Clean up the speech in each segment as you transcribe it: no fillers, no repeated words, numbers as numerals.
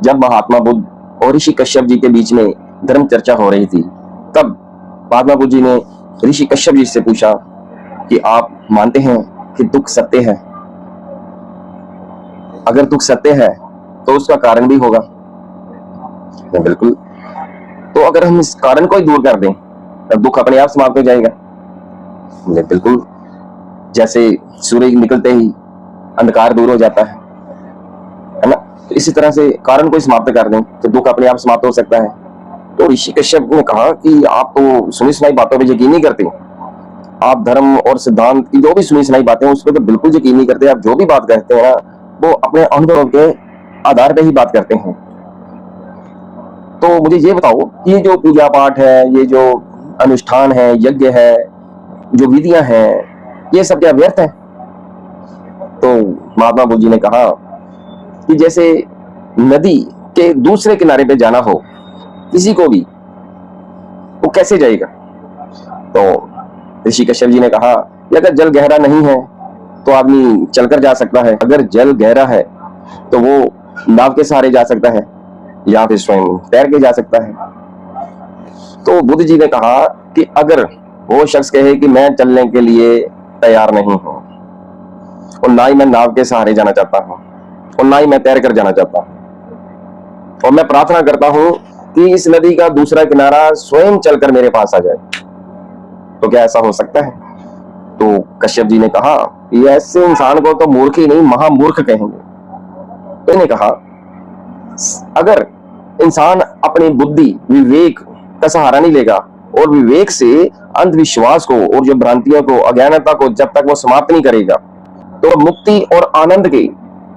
जब महात्मा बुद्ध और ऋषि कश्यप जी के बीच में धर्म चर्चा हो रही थी, तब महात्मा बुद्ध जी ने ऋषि कश्यप जी से पूछा कि आप मानते हैं कि दुख सत्य है? अगर दुख सत्य है तो उसका कारण भी होगा। बिल्कुल। तो अगर हम इस कारण को ही दूर कर दें तब दुख अपने आप समाप्त हो जाएगा। बिल्कुल। जैसे सूर्य निकलते ही अंधकार दूर हो जाता है ना? तो इसी तरह से कारण को समाप्त कर दें तो दुख अपने आप समाप्त हो सकता है। तो ऋषि कश्यप ने कहा कि आप तो सुनी सुनाई बातों पर यकीन नहीं करते, आप धर्म और सिद्धांत की जो भी सुनी सुनाई बातें हैं उस पर तो बिल्कुल यकीन नहीं करते। आप जो भी बात कहते हैं ना वो अपने अनुभव के आधार पर ही बात करते हैं। तो मुझे ये बताओ कि ये जो पूजा पाठ है, ये जो अनुष्ठान है, यज्ञ है, जो विधियां हैं, ये सब क्या व्यर्थ है? तो महात्मा बुद्ध जी ने कहा कि जैसे नदी के दूसरे किनारे पे जाना हो किसी को भी, वो कैसे जाएगा? तो ऋषि कश्यप जी ने कहा कि अगर जल गहरा नहीं है तो आदमी चलकर जा सकता है, अगर जल गहरा है तो वो नाव के सहारे जा सकता है या फिर स्वयं तैर के जा सकता है। तो बुद्ध जी ने कहा कि अगर वो शख्स कहे कि मैं चलने के लिए तैयार नहीं हूं और ना ही मैं नाव के सहारे जाना चाहता हूं और ना ही मैं तैर कर जाना चाहता हूं और मैं प्रार्थना करता हूं कि इस नदी का दूसरा किनारा स्वयं चलकर मेरे पास आ जाए, तो क्या ऐसा हो सकता है? तो कश्यप जी ने कहा कि ऐसे इंसान को तो मूर्ख ही नहीं महामूर्ख कहेंगे। तो इन्हें कहा अगर इंसान अपनी बुद्धि विवेक का सहारा नहीं लेगा और विवेक से अंधविश्वास को और जो भ्रांतियों को अज्ञानता को जब तक वो समाप्त नहीं करेगा तो मुक्ति और आनंद के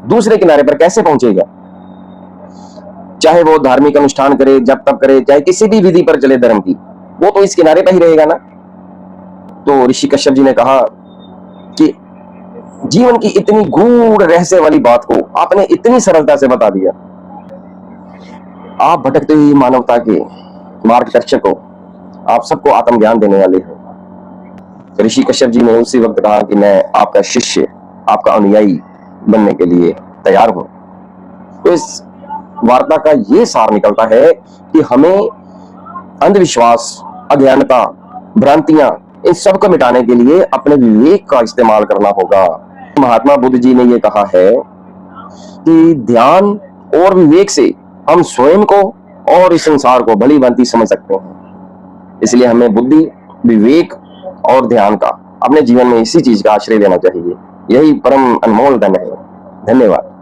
दूसरे किनारे पर कैसे पहुंचेगा? चाहे वो धार्मिक अनुष्ठान करे, जब तक करे, चाहे किसी भी विधि पर चले धर्म की, वो तो इस किनारे पर ही रहेगा ना। तो ऋषि कश्यप जी ने कहा कि जीवन की इतनी गूढ़ रहस्य वाली बात को आपने इतनी सरलता से बता दिया। आप भटकते हुए मानवता के मार्गदर्शक हो, आप सबको आत्मज्ञान देने वाले हो। तो ऋषि कश्यप जी ने उसी वक्त कहा कि मैं आपका शिष्य, आपका अनुयायी बनने के लिए तैयार हूं। तो इस वार्ता का ये सार निकलता है कि हमें अंधविश्वास, अज्ञानता, भ्रांतियां, इन सब को मिटाने के लिए अपने विवेक का इस्तेमाल करना होगा। महात्मा बुद्ध जी ने यह कहा है कि ध्यान और विवेक से हम स्वयं को और इस संसार को भली भांति समझ सकते हैं। इसलिए हमें बुद्धि, विवेक और ध्यान का अपने जीवन में इसी चीज का आश्रय लेना चाहिए। यही परम अनमोल धन है। धन्यवाद।